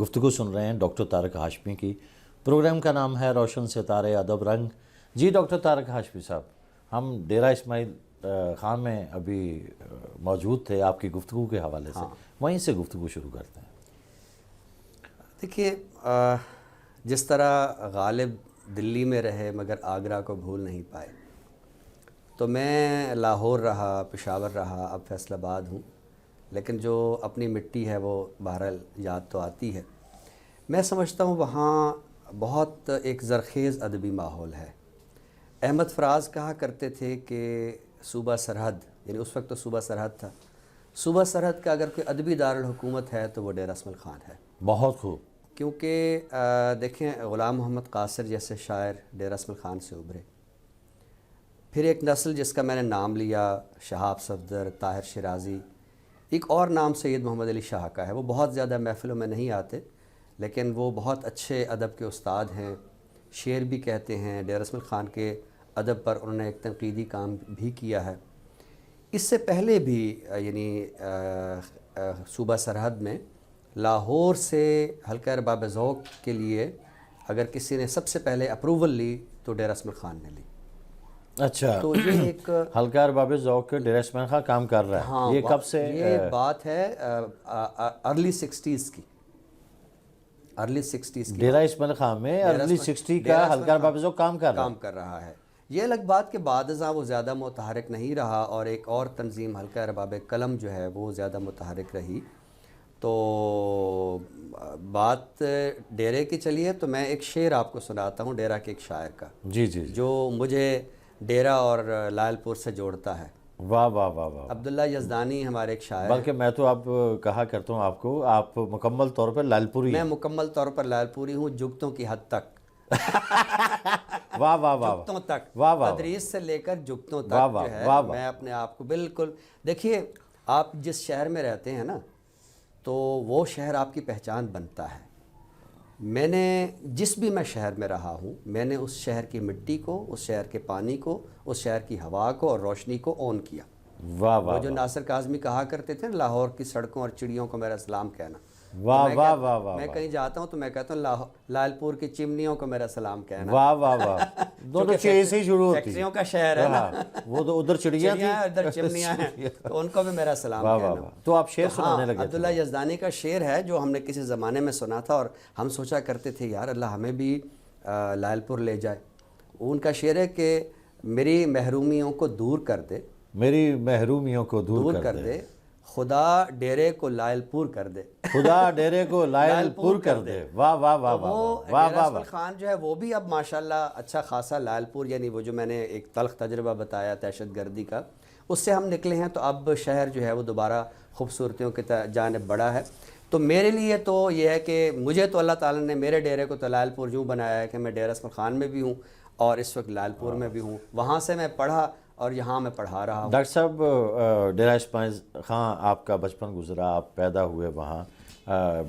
گفتگو سن رہے ہیں ڈاکٹر طارق ہاشمی کی. پروگرام کا نام ہے روشن ستارے ادب رنگ. جی ڈاکٹر طارق ہاشمی صاحب، ہم ڈیرہ اسماعیل خان میں ابھی موجود تھے آپ کی گفتگو کے حوالے سے، وہیں سے گفتگو شروع کرتے ہیں. دیکھیے، جس طرح غالب دلی میں رہے مگر آگرہ کو بھول نہیں پائے، تو میں لاہور رہا، پشاور رہا، اب فیصل آباد ہوں، لیکن جو اپنی مٹی ہے وہ بہرحال یاد تو آتی ہے. میں سمجھتا ہوں وہاں بہت ایک زرخیز ادبی ماحول ہے. احمد فراز کہا کرتے تھے کہ صوبہ سرحد، یعنی اس وقت تو صوبہ سرحد تھا، صوبہ سرحد کا اگر کوئی ادبی دارالحکومت ہے تو وہ ڈیرہ اسماعیل خان ہے. بہت خوب. کیونکہ دیکھیں، غلام محمد قاصر جیسے شاعر ڈیرہ اسماعیل خان سے ابھرے. پھر ایک نسل جس کا میں نے نام لیا، شہاب صفدر، طاہر شیرازی، ایک اور نام سید محمد علی شاہ کا ہے. وہ بہت زیادہ محفلوں میں نہیں آتے، لیکن وہ بہت اچھے ادب کے استاد ہیں، شعر بھی کہتے ہیں. ڈیرہ اسماعیل خان کے ادب پر انہوں نے ایک تنقیدی کام بھی کیا ہے. اس سے پہلے بھی یعنی صوبہ سرحد میں لاہور سے حلقہ ارباب ذوق کے لیے اگر کسی نے سب سے پہلے اپروول لی تو ڈیرہ اسماعیل خان نے لی. اچھا، تو یہ ایک حلقہ ارباب ذوق کے ڈیرہ اسماعیل خان کام کر رہا ہے. ہاں، یہ کب سے؟ یہ بات ہے ارلی 60s کی. ارلی 60s کی ڈیرہ اسماعیل خان میں ارلی 60 کا حلقہ ارباب ذوق کام کر رہا ہے. یہ الگ بات کے بعد ازاں وہ زیادہ متحرک نہیں رہا، اور ایک اور تنظیم حلقہ ارباب قلم جو ہے وہ زیادہ متحرک رہی. تو بات ڈیرے کی چلیے تو میں ایک شعر آپ کو سناتا ہوں ڈیرہ کے ایک شاعر کا، جی جی، جو مجھے ڈیرہ اور لائل پور سے جوڑتا ہے. واہ واہ واہ واہ. عبداللہ یزدانی ہمارے ایک شاعر ہیں. بلکہ میں تو اب کہا کرتا ہوں آپ کو، آپ مکمل طور پر لال پوری. میں مکمل طور پر لائل پوری ہوں، جگتوں کی حد تک. واہ واہ واہ. جگتوں تک، واہ واہ. تدریس سے لے کر جگتوں تک جو ہے میں اپنے آپ کو بالکل. دیکھیے، آپ جس شہر میں رہتے ہیں نا، تو وہ شہر آپ کی پہچان بنتا ہے. میں نے جس بھی میں شہر میں رہا ہوں، میں نے اس شہر کی مٹی کو، اس شہر کے پانی کو، اس شہر کی ہوا کو اور روشنی کو اون کیا. واہ واہ. وہ جو ناصر کاظمی کہا کرتے تھے، لاہور کی سڑکوں اور چڑیوں کو میرا سلام کہنا. واہ واہ واہ واہ. میں کہیں جاتا ہوں تو میں کہتا ہوں لال پور کی چمنیوں کو میرا سلام کہنا. واہ واہ واہ. دونوں چیزیں سے ہی شروع ہوتی ہیں. فیکٹریوں کا شہر ہے نا، وہ تو ادھر چڑیاں تھیں، ادھر چمنیاں ہیں، تو ان کو بھی میرا سلام کہنا. تو آپ شعر سنانے لگے. عبداللہ یزدانی کا شعر ہے جو ہم نے کسی زمانے میں سنا تھا، اور ہم سوچا کرتے تھے یار اللہ ہمیں بھی لائل پور لے جائے. ان کا شعر ہے کہ میری محرومیوں کو دور کر دے، میری محرومیوں کو دور کر دے، خدا ڈیرے کو لائل پور کر دے، خدا ڈیرے کو لائل پور کر دے. واہ واہ واہ واہ. واہ ڈیرہ اسماعیل خان جو ہے وہ بھی اب ماشاءاللہ اچھا خاصا لائل پور، یعنی وہ جو میں نے ایک تلخ تجربہ بتایا دہشت گردی کا، اس سے ہم نکلے ہیں. تو اب شہر جو ہے وہ دوبارہ خوبصورتیوں کی جانب بڑھا ہے. تو میرے لیے تو یہ ہے کہ مجھے تو اللہ تعالیٰ نے میرے ڈیرے کو تو لائل پور یوں بنایا ہے کہ میں ڈیرہ اسماعیل خان میں بھی ہوں اور اس وقت لائل پور میں بھی ہوں. وہاں سے میں پڑھا اور یہاں میں پڑھا رہا ہوں. ڈاکٹر صاحب، ڈیرہ اسماعیل خان آپ کا بچپن گزرا، آپ پیدا ہوئے وہاں،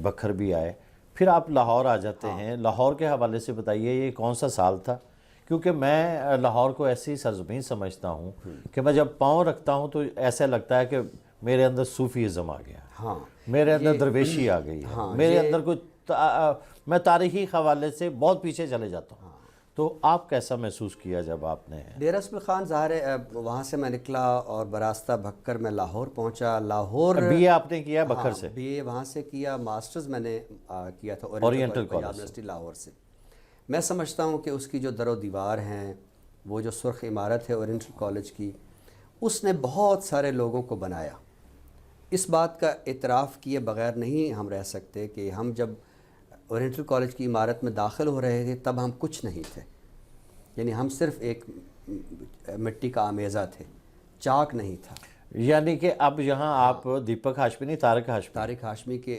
بکھر بھی آئے، پھر آپ لاہور آ جاتے ہیں. لاہور کے حوالے سے بتائیے یہ کون سا سال تھا؟ کیونکہ میں لاہور کو ایسی سرزمین سمجھتا ہوں کہ میں جب پاؤں رکھتا ہوں تو ایسا لگتا ہے کہ میرے اندر صوفیزم آ گیا، ہاں، میرے اندر درویشی آ گئی ہے، میرے اندر کچھ میں تاریخی حوالے سے بہت پیچھے چلے جاتا ہوں. تو آپ کیسا محسوس کیا جب آپ نے؟ ڈیرہ اسماعیل خان ظاہر ہے وہاں سے میں نکلا اور براستہ بھکر میں لاہور پہنچا. لاہور بی اے آپ نے کیا بکھر سے؟ بی اے وہاں سے کیا. ماسٹرز میں نے کیا تھا اورینٹل کالج یونیورسٹی لاہور سے. میں سمجھتا ہوں کہ اس کی جو در و دیوار ہیں، وہ جو سرخ عمارت ہے اورینٹل کالج کی، اس نے بہت سارے لوگوں کو بنایا. اس بات کا اعتراف کیے بغیر نہیں ہم رہ سکتے کہ ہم جب اورینٹل کالج کی عمارت میں داخل ہو رہے تھے تب ہم کچھ نہیں تھے. یعنی ہم صرف ایک مٹی کا آمیزہ تھے، چاک نہیں تھا. یعنی کہ اب یہاں آپ دیپک ہاشمی نہیں، طارق ہاشمی کے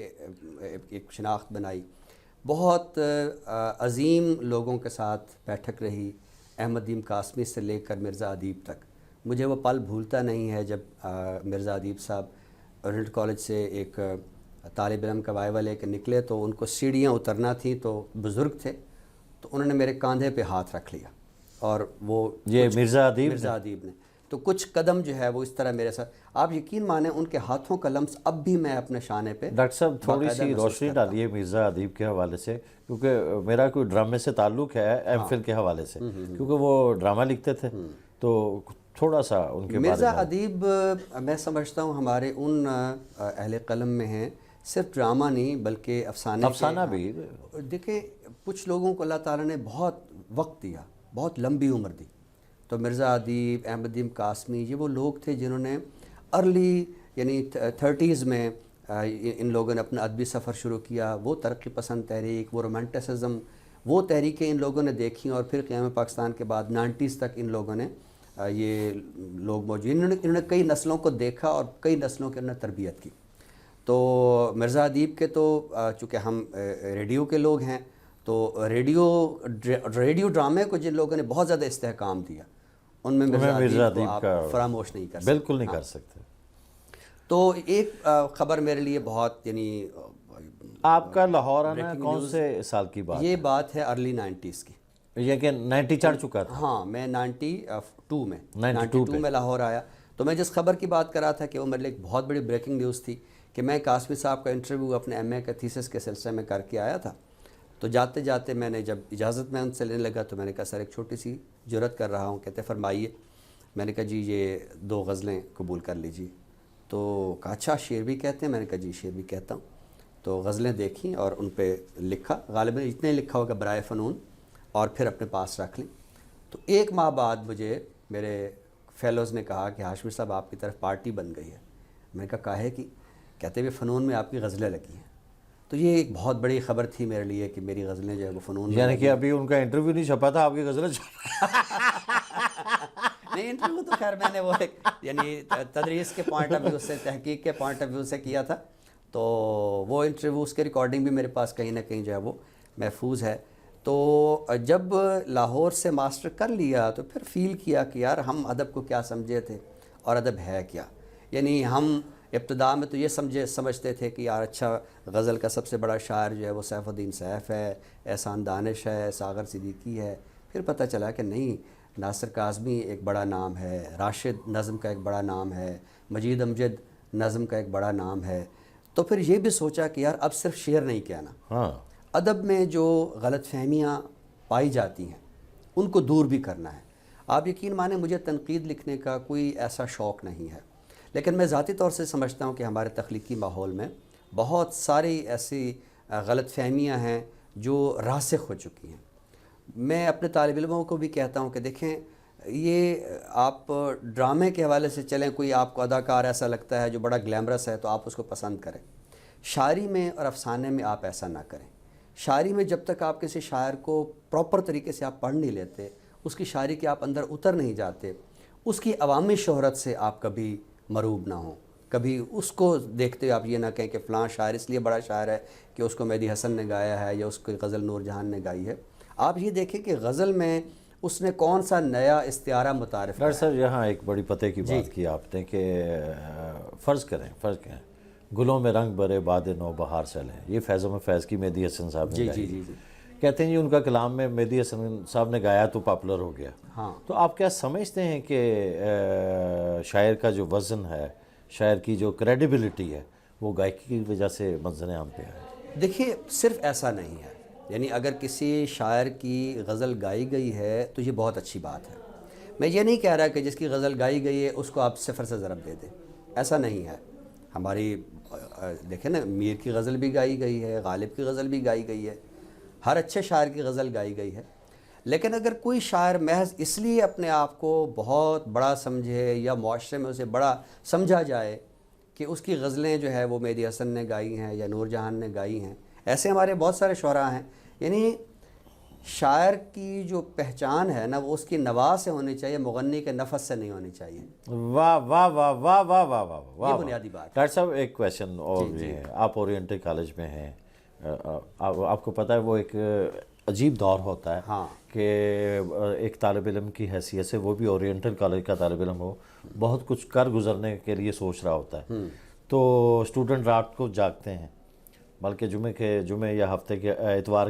ایک شناخت بنائی. بہت عظیم لوگوں کے ساتھ بیٹھک رہی، احمد دیم قاسمی سے لے کر مرزا ادیب تک. مجھے وہ پل بھولتا نہیں ہے جب مرزا ادیب صاحب اورینٹل کالج سے ایک طالب علم کا وائوہ لے کے نکلے تو ان کو سیڑھیاں اترنا تھیں، تو بزرگ تھے، تو انہوں نے میرے کاندھے پہ ہاتھ رکھ لیا. اور وہ یہ مرزا ادیب نے تو کچھ قدم جو ہے وہ اس طرح میرے ساتھ، آپ یقین مانیں ان کے ہاتھوں کا لمس اب بھی میں اپنے شانے پہ ڈاکٹر صاحب تھوڑی سی روشنی ڈالیے مرزا ادیب کے حوالے سے، کیونکہ میرا کوئی ڈرامے سے تعلق ہے ایم فل کے حوالے سے، کیونکہ وہ ڈرامہ لکھتے تھے، تو تھوڑا سا ان کے مرزا ادیب میں سمجھتا ہوں ہمارے ان اہل قلم میں ہیں، صرف ڈرامہ نہیں بلکہ افسانہ بھی۔ دیکھیں کچھ لوگوں کو اللہ تعالیٰ نے بہت وقت دیا، بہت لمبی عمر دی، تو مرزا ادیب، احمد ندیم قاسمی، یہ وہ لوگ تھے جنہوں نے ارلی یعنی 30s میں ان لوگوں نے اپنا ادبی سفر شروع کیا، وہ ترقی پسند تحریک، وہ رومانٹسزم، وہ تحریکیں ان لوگوں نے دیکھیں، اور پھر قیام پاکستان کے بعد 90s تک ان لوگوں نے یہ لوگ موجود، انہوں نے کئی نسلوں کو دیکھا اور کئی نسلوں کی انہوں نے تربیت کی۔ تو مرزا ادیب کے تو چونکہ ہم ریڈیو کے لوگ ہیں، تو ریڈیو ڈرامے کو جن لوگوں نے بہت زیادہ استحکام دیا، ان میں مرزا ادیب کو آپ فراموش نہیں کر سکتے، بالکل نہیں کر سکتے۔ تو ایک خبر میرے لیے بہت یعنی آپ کا لاہور آنا کون سے سال کی بات؟ یہ بات ہے ارلی 90s کی، یہ کہ 90 چڑھ چکا تھا؟ ہاں، میں 92 میں لاہور آیا۔ تو میں جس خبر کی بات کر رہا تھا کہ وہ میرے لیے ایک بہت بڑی بریکنگ نیوز تھی کہ میں قاسمی صاحب کا انٹرویو اپنے ایم اے کا تھیسس کے سلسلے میں کر کے آیا تھا، تو جاتے جاتے میں نے جب اجازت میں ان سے لینے لگا تو میں نے کہا سر ایک چھوٹی سی جرت کر رہا ہوں، کہتے فرمائیے۔ میں نے کہا جی یہ 2 غزلیں قبول کر لیجیے، تو کہا اچھا شعر بھی کہتے ہیں؟ میں نے کہا جی شعر بھی کہتا ہوں۔ تو غزلیں دیکھیں اور ان پہ لکھا، غالباً اتنے لکھا ہوگا برائے فنون، اور پھر اپنے پاس رکھ لیں۔ تو 1 ماہ بعد مجھے میرے فیلوز نے کہا کہ ہاشمی صاحب آپ کی طرف پارٹی بن گئی ہے۔ میں نے کہا کاہے کی؟ کہتے ہوئے فنون میں آپ کی غزلیں لگی ہیں۔ تو یہ ایک بہت بڑی خبر تھی میرے لیے کہ میری غزلیں جو ہے وہ فنون میں، یعنی کہ ابھی ان کا انٹرویو نہیں چھپا تھا، آپ کی غزلیں نہیں انٹرویو تو خیر میں نے وہ ایک یعنی تدریس کے پوائنٹ آف ویو سے، تحقیق کے پوائنٹ آف ویو سے کیا تھا، تو وہ انٹرویو اس کے ریکارڈنگ بھی میرے پاس کہیں نہ کہیں جو ہے وہ محفوظ ہے۔ تو جب لاہور سے ماسٹر کر لیا تو پھر فیل کیا کہ یار ہم ادب کو کیا سمجھے تھے اور ادب ہے کیا، یعنی ہم ابتدا میں تو یہ سمجھتے تھے کہ یار اچھا غزل کا سب سے بڑا شاعر جو ہے وہ سیف الدین سیف ہے، احسان دانش ہے، ساغر صدیقی ہے، پھر پتہ چلا کہ نہیں، ناصر کاظمی ایک بڑا نام ہے، راشد نظم کا ایک بڑا نام ہے، مجید امجد نظم کا ایک بڑا نام ہے۔ تو پھر یہ بھی سوچا کہ یار اب صرف شعر نہیں کہنا، ہاں، ادب میں جو غلط فہمیاں پائی جاتی ہیں ان کو دور بھی کرنا ہے۔ آپ یقین مانیں مجھے تنقید لکھنے کا کوئی ایسا شوق نہیں ہے، لیکن میں ذاتی طور سے سمجھتا ہوں کہ ہمارے تخلیقی ماحول میں بہت ساری ایسی غلط فہمیاں ہیں جو راسخ ہو چکی ہیں۔ میں اپنے طالب علموں کو بھی کہتا ہوں کہ دیکھیں یہ آپ ڈرامے کے حوالے سے چلیں، کوئی آپ کو اداکار ایسا لگتا ہے جو بڑا گلیمرس ہے تو آپ اس کو پسند کریں، شاعری میں اور افسانے میں آپ ایسا نہ کریں۔ شاعری میں جب تک آپ کسی شاعر کو پراپر طریقے سے آپ پڑھ نہیں لیتے، اس کی شاعری کے آپ اندر اتر نہیں جاتے، اس کی عوامی شہرت سے آپ کبھی مروب نہ ہوں، کبھی اس کو دیکھتے ہوئے آپ یہ نہ کہیں کہ فلاں شاعر اس لیے بڑا شاعر ہے کہ اس کو مہدی حسن نے گایا ہے یا اس کو غزل نور جہان نے گائی ہے۔ آپ یہ دیکھیں کہ غزل میں اس نے کون سا نیا استعارہ متعارف ڈاکٹر صاحب یہاں ایک بڑی پتے کی بات کی آپ نے کہ فرض کریں گلوں میں رنگ برے باد نو بہار چلے، یہ فیضوں میں فیض کی مہدی حسن صاحب نے گائی۔ جی کہتے ہیں جی ان کا کلام میں مہدی حسن صاحب نے گایا تو پاپولر ہو گیا۔ ہاں، تو آپ کیا سمجھتے ہیں کہ شاعر کا جو وزن ہے، شاعر کی جو کریڈیبلٹی ہے، وہ گائیکی کی وجہ سے منظر عام پہ ہے؟ دیکھیے صرف ایسا نہیں ہے، یعنی اگر کسی شاعر کی غزل گائی گئی ہے تو یہ بہت اچھی بات ہے۔ میں یہ نہیں کہہ رہا کہ جس کی غزل گائی گئی ہے اس کو آپ 0 سے ضرب دے دیں، ایسا نہیں ہے۔ ہماری دیکھیں نا، میر کی غزل بھی گائی گئی ہے، غالب کی غزل بھی گائی گئی ہے، ہر اچھے شاعر کی غزل گائی گئی ہے۔ لیکن اگر کوئی شاعر محض اس لیے اپنے آپ کو بہت بڑا سمجھے یا معاشرے میں اسے بڑا سمجھا جائے کہ اس کی غزلیں جو ہے وہ مہدی حسن نے گائی ہیں یا نور جہان نے گائی ہیں، ایسے ہمارے بہت سارے شعراء ہیں، یعنی شاعر کی جو پہچان ہے نا وہ اس کی نوا سے ہونی چاہیے، مغنی کے نفس سے نہیں ہونی چاہیے۔ واہ واہ واہ واہ واہ واہ واہ واہ، یہ بنیادی بات۔ ڈاکٹر صاحب ایک کویشچن اور بھی ہے، آپ اورینٹل کالج میں ہیں، آپ کو پتہ ہے وہ ایک عجیب دور ہوتا ہے ہاں، کہ ایک طالب علم کی حیثیت سے، وہ بھی اورینٹل کالج کا طالب علم ہو، بہت کچھ کر گزرنے کے لیے سوچ رہا ہوتا ہے، تو اسٹوڈنٹ رات کو جاگتے ہیں، بلکہ جمعے یا ہفتے کے اتوار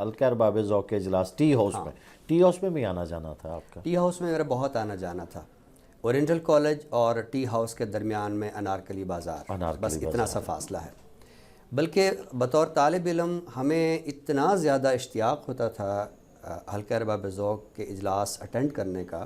ہلکا ارباب ذوق کے اجلاس ٹی ہاؤس میں بھی آنا جانا تھا آپ کا؟ ٹی ہاؤس میں میرا بہت آنا جانا تھا۔ اورینٹل کالج اور ٹی ہاؤس کے درمیان میں انارکلی بازار، انارکلی بس اتنا بازار سا فاصلہ ہے۔ بلکہ بطور طالب علم ہمیں اتنا زیادہ اشتیاق ہوتا تھا حلقہ ارباب ذوق کے اجلاس اٹینڈ کرنے کا،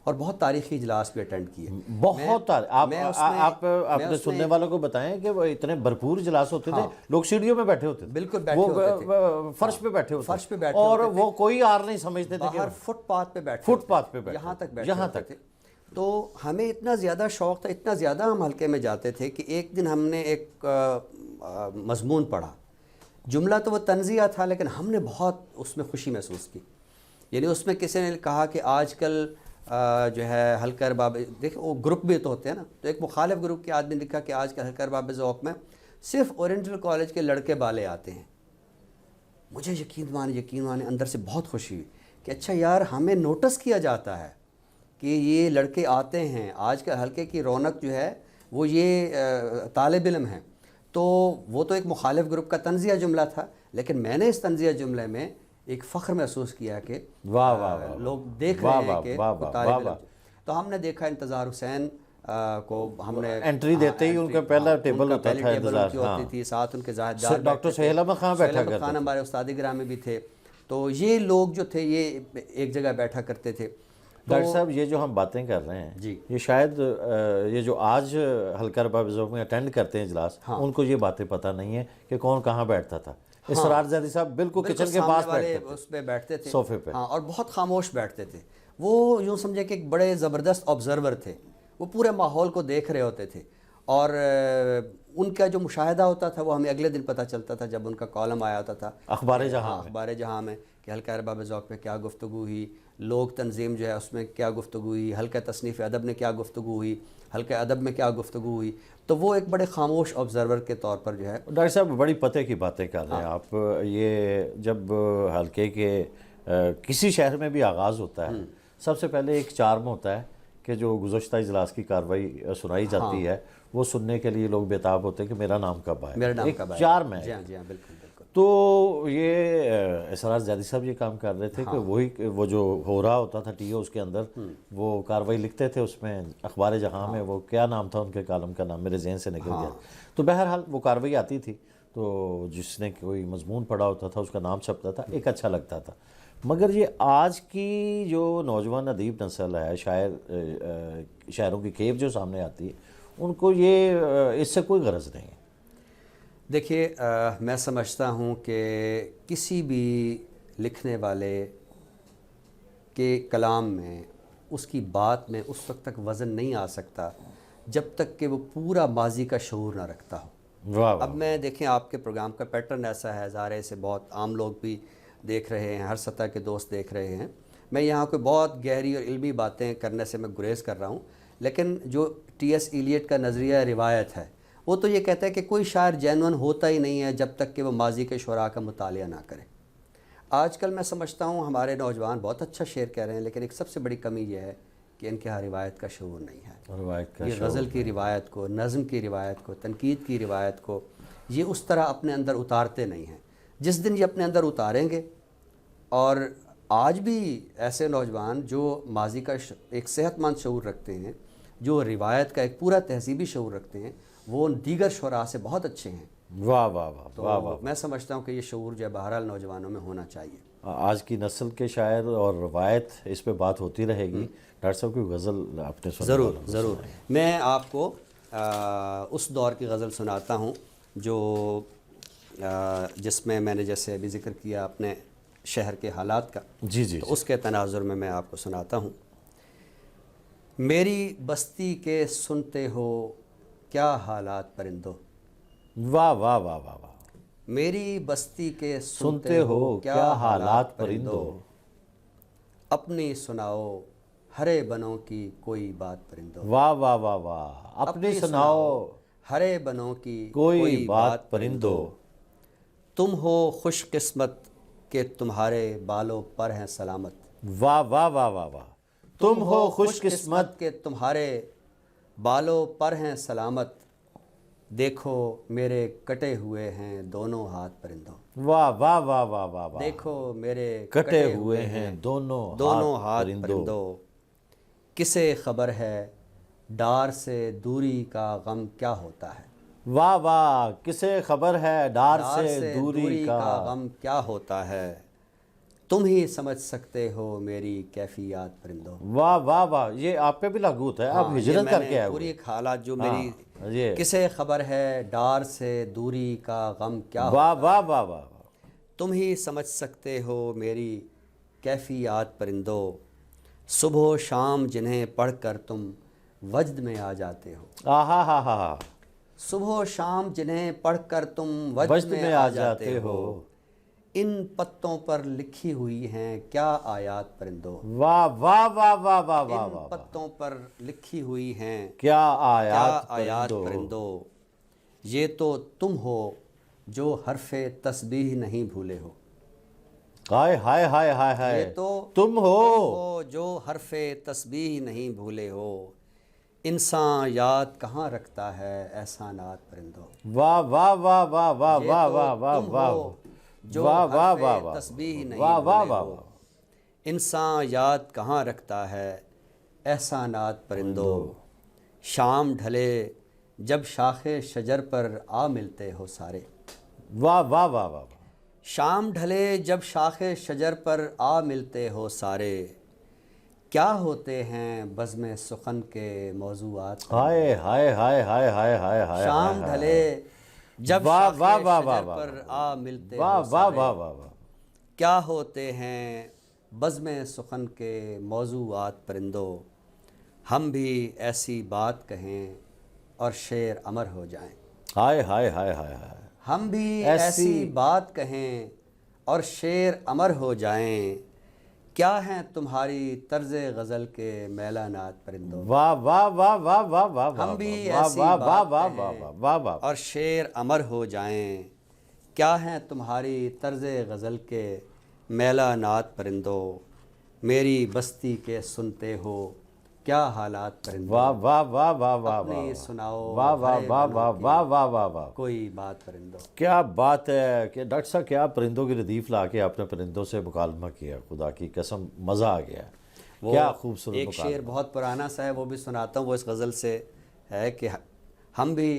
اور بہت تاریخی اجلاس بھی اٹینڈ کیے۔ بہت آپ اپنے سننے والوں کو بتائیں کہ وہ اتنے بھرپور اجلاس ہوتے تھے، لوگ سیڑھیوں میں بیٹھے ہوتے تھے، بالکل بیٹھے ہوتے تھے، فرش پہ بیٹھے ہوتے فرش پہ تھے، بیٹھے اور ہوتے تھے، وہ کوئی آر نہیں سمجھتے تھے، باہر فٹ پاتھ پہ بیٹھے فٹ پاتھ پہ بیٹھے یہاں تک بیٹھے ہوتے تھے۔ تو ہمیں اتنا زیادہ شوق تھا، اتنا زیادہ ہم حلقے میں جاتے تھے کہ ایک دن ہم نے ایک مضمون پڑھا، جملہ تو وہ تنزیہ تھا لیکن ہم نے بہت اس میں خوشی محسوس کی۔ یعنی اس میں کسی نے کہا کہ آج کل جو ہے حلقہ ارباب، دیکھیں وہ گروپ بھی تو ہوتے ہیں نا، تو ایک مخالف گروپ کے آدمی نے لکھا کہ آج کل حلقہ ارباب ذوق میں صرف اورینٹل کالج کے لڑکے بالے آتے ہیں۔ مجھے یقین مانے اندر سے بہت خوشی ہوئی کہ اچھا یار، ہمیں نوٹس کیا جاتا ہے کہ یہ لڑکے آتے ہیں، آج کل حلقے کی رونق جو ہے وہ یہ طالب علم ہیں۔ تو وہ تو ایک مخالف گروپ کا تنزیہ جملہ تھا، لیکن میں نے اس تنزیہ جملے میں ایک فخر محسوس کیا کہ لوگ دیکھ رہے ہیں کہ طالب علم۔ تو ہم نے دیکھا انتظار حسین کو، ہم نے انٹری دیتے ہی ان کا پہلا ٹیبل ہوتا تھا، انتظار ہوتی تھی، ساتھ ان کے ڈاکٹر سہیل احمد خان بیٹھا کرتے خان ہمارے استاد گرامی بھی تھے۔ تو یہ لوگ جو تھے یہ ایک جگہ بیٹھا کرتے تھے۔ ڈاکٹر صاحب یہ جو ہم باتیں کر رہے ہیں جی، یہ شاید یہ جو آج حلقہ ارباب ذوق میں اٹینڈ کرتے ہیں اجلاس، ان کو یہ باتیں پتہ نہیں ہیں کہ کون کہاں بیٹھتا تھا۔ اسرار زیدی صاحب بالکل کچن کے پاس اس پہ بیٹھتے تھے، صوفے پہ، ہاں، اور بہت خاموش بیٹھتے تھے۔ وہ یوں سمجھے کہ ایک بڑے زبردست آبزرور تھے، وہ پورے ماحول کو دیکھ رہے ہوتے تھے، اور ان کا جو مشاہدہ ہوتا تھا وہ ہمیں اگلے دن پتہ چلتا تھا جب ان کا کالم آیا ہوتا تھا اخبار جہاں، اخبار جہاں میں، کہ حلقہ ارباب ذوق پہ کیا گفتگو ہوئی، لوگ تنظیم جو ہے اس میں کیا گفتگو ہوئی، حلقہ تصنیف ادب نے کیا گفتگو ہوئی، حلقہ ادب میں کیا گفتگو ہوئی۔ تو وہ ایک بڑے خاموش آبزرور کے طور پر جو ہے۔ ڈاکٹر صاحب بڑی پتہ کی باتیں کر رہے ہیں آپ۔ یہ جب حلقے کے کسی شہر میں بھی آغاز ہوتا ہے، سب سے پہلے ایک چارم ہوتا ہے کہ جو گزشتہ اجلاس کی کارروائی سنائی جاتی ہے وہ سننے کے لیے لوگ بےتاب ہوتے ہیں کہ میرا نام کب آئے، میرا نام ایک کب آئے، چارم ہے۔ جی ہاں، جی ہاں، بالکل بالکل۔ تو یہ اسرار زیدی صاحب یہ کام کر رہے تھے کہ وہی وہ جو ہو رہا ہوتا تھا ٹی او اس کے اندر، وہ کاروائی لکھتے تھے اس میں اخبار جہاں میں، وہ کیا نام تھا ان کے کالم کا، نام میرے ذہن سے نکل گیا۔ تو بہرحال وہ کاروائی آتی تھی تو جس نے کوئی مضمون پڑھا ہوتا تھا اس کا نام چھپتا تھا، ایک اچھا لگتا تھا۔ مگر یہ آج کی جو نوجوان ادیب نسل ہے، شاعروں کی کھیپ جو سامنے آتی ہے، ان کو یہ اس سے کوئی غرض نہیں ہے۔ دیکھیے، میں سمجھتا ہوں کہ کسی بھی لکھنے والے کے کلام میں، اس کی بات میں اس وقت تک وزن نہیں آ سکتا جب تک کہ وہ پورا ماضی کا شعور نہ رکھتا ہو۔ اب میں دیکھیں آپ کے پروگرام کا پیٹرن ایسا ہے، ظاہر ہے اسے بہت عام لوگ بھی دیکھ رہے ہیں، ہر سطح کے دوست دیکھ رہے ہیں۔ میں یہاں کوئی بہت گہری اور علمی باتیں کرنے سے میں گریز کر رہا ہوں، لیکن جو ٹی ایس ایلیٹ کا نظریہ روایت ہے وہ تو یہ کہتا ہے کہ کوئی شاعر جینون ہوتا ہی نہیں ہے جب تک کہ وہ ماضی کے شعراء کا مطالعہ نہ کرے۔ آج کل میں سمجھتا ہوں ہمارے نوجوان بہت اچھا شعر کہہ رہے ہیں، لیکن ایک سب سے بڑی کمی یہ ہے کہ ان کے ہاں روایت کا شعور نہیں ہے۔ یہ غزل کی روایت کو، نظم کی روایت کو، تنقید کی روایت کو یہ اس طرح اپنے اندر اتارتے نہیں ہیں۔ جس دن یہ اپنے اندر اتاریں گے، اور آج بھی ایسے نوجوان جو ماضی کا ایک صحت مند شعور رکھتے ہیں، جو روایت کا ایک پورا تہذیبی شعور رکھتے ہیں، وہ دیگر شعراء سے بہت اچھے ہیں۔ واہ واہ واہ، تو میں سمجھتا ہوں کہ یہ شعور جو ہے بہرحال نوجوانوں میں ہونا چاہیے۔ آج کی نسل کے شاعر اور روایت، اس پہ بات ہوتی رہے گی۔ ڈاکٹر صاحب کوئی غزل آپ نے سنا؟ ضرور ضرور، میں آپ کو اس دور کی غزل سناتا ہوں جو جس میں نے جیسے ابھی ذکر کیا اپنے شہر کے حالات کا، جی جی، تو اس کے تناظر میں آپ کو سناتا ہوں۔ میری بستی کے سنتے ہو کیا حالات پرندو، واہ واہ واہ واہ واہ، میری بستی کے سنتے ہو کیا حالات پرندو، اپنی سناؤ ہرے بنوں کی کوئی بات پرندو، واہ واہ واہ واہ، اپنی سناؤ ہرے بنوں کی کوئی بات پرندو، تم ہو خوش قسمت کہ تمہارے بالوں پر ہیں سلامت، واہ واہ واہ واہ واہ، تم ہو خوش قسمت کہ تمہارے بالوں پر ہیں سلامت، دیکھو میرے کٹے ہوئے ہیں دونوں ہاتھ پرندوں، واہ واہ واہ واہ واہ واہ، دیکھو میرے کٹے ہوئے ہیں دونوں ہاتھ پرندوں، کسے خبر ہے ڈار سے دوری کا غم کیا ہوتا ہے، واہ واہ، کسے خبر ہے ڈار ڈار سے دوری کا غم کیا ہوتا ہے، تم ہی سمجھ سکتے ہو میری کیفیات پرندوں۔ واہ واہ واہ، یہ آپ پہ بھی لاگو ہے، آپ ہجرت کر کے آئے پوری ہوئے۔ ایک حالات جو میری یہ کسے خبر ہے ڈار سے دوری کا غم کیا ہوتا واہ واہ واہ واہ واہ، تم ہی سمجھ سکتے ہو میری کیفیات پرندوں، صبح و شام جنہیں پڑھ کر تم وجد میں آ جاتے ہو، آہا ہا ہا ہا، صبح و شام جنہیں پڑھ کر تم وجد وجد میں میں آ آ جاتے جاتے ہو، ہو، ان پتوں پر لکھی ہوئی ہیں کیا آیات پرندوں، واہ واہ واہ واہ واہ واہ ان واہ، پتوں پر لکھی ہوئی ہیں کیا کیا آیات آیات پرندو، پرندوں، یہ تو تم ہو جو حرف تسبیح نہیں بھولے ہو، ہائے ہائے ہائے ہائے ہائے، یہ تو تم ہو، جو حرف تسبیح نہیں بھولے ہو، انسان یاد کہاں رکھتا ہے احسانات پرندوں، واہ واہ واہ واہ واہ یہ واہ تو واہ واہ تم واہ، ہو جو واہ واہ واہ حرف واہ، تسبیح نہیں واہ واہ بھولے واہ ہو، واہ، انسان یاد کہاں رکھتا ہے احسانات پرندوں، شام ڈھلے جب شاخ شجر پر آ ملتے ہو سارے، واہ واہ واہ واہ، شام ڈھلے جب شاخ شجر پر آ ملتے ہو سارے، کیا ہوتے ہیں بزم سخن کے موضوعات، ہائے ہائے ہائے ہائے ہائے ہائے ہائے، شام ڈھلے جب واہ شاخ واہ واہ واہ شجر واہ، پر آ ملتے واہ ہو واہ سارے، واہ واہ واہ، کیا ہوتے ہیں بزم سخن کے موضوعات پرندوں، ہم بھی ایسی بات کہیں اور شعر امر ہو جائیں، ہائے ہائے ہائے ہائے ہائے، ہم بھی ایسی بات کہیں اور شعر امر ہو جائیں، کیا ہیں تمہاری طرز غزل کے میلانات پرندوں، واہ واہ واہ واہ واہ واہ، ہم بھی واہ ایسی واہ واہ بات واہ کہیں واہ واہ واہ، اور شعر امر ہو جائیں، کیا ہیں تمہاری طرز غزل کے میلانات پرندوں، میری بستی کے سنتے ہو کیا حالات پرندوں، واہ واہ واہ واہ واہ، اپنی سناؤ واہ واہ ہرے واہ بنوں واہ کی واہ واہ واہ واہ، کوئی بات پرندوں۔ کیا بات ہے کہ ڈاکٹر صاحب کیا پرندوں کی ردیف لا کے آپ نے پرندوں سے مکالمہ کیا، خدا کی قسم مزہ آ گیا، کیا خوبصورت ایک مکالمہ، شعر بہت پرانا سا ہے وہ بھی سناتا ہوں، وہ اس غزل سے ہے کہ ہم بھی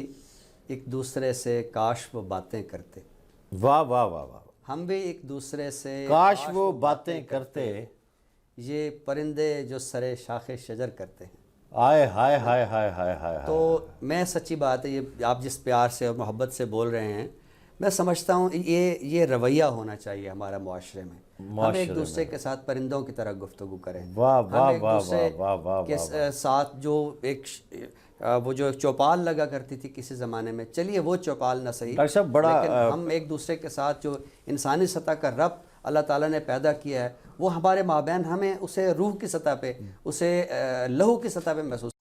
ایک دوسرے سے کاش وہ باتیں کرتے، واہ واہ واہ واہ، ہم بھی ایک دوسرے سے کاش وہ باتیں کرتے، یہ پرندے جو سرے شاخ شجر کرتے ہیں، آئے ہائے ہائے ہائے ہائے ہائے، تو میں سچی بات ہے یہ آپ جس پیار سے اور محبت سے بول رہے ہیں، میں سمجھتا ہوں یہ رویہ ہونا چاہیے ہمارا معاشرے میں، ہم ایک دوسرے کے ساتھ پرندوں کی طرح گفتگو کریں، واہ ہم واہ ایک واہ دوسرے واہ واہ کے ساتھ جو ایک وہ جو ایک چوپال لگا کرتی تھی کسی زمانے میں، چلیے وہ چوپال نہ صحیح، ڈاکٹر صاحب بڑا لیکن ہم ایک دوسرے کے ساتھ جو انسانی سطح کا ربط اللہ تعالیٰ نے پیدا کیا ہے وہ ہمارے مابین ہمیں اسے روح کی سطح پہ، اسے لہو کی سطح پہ محسوس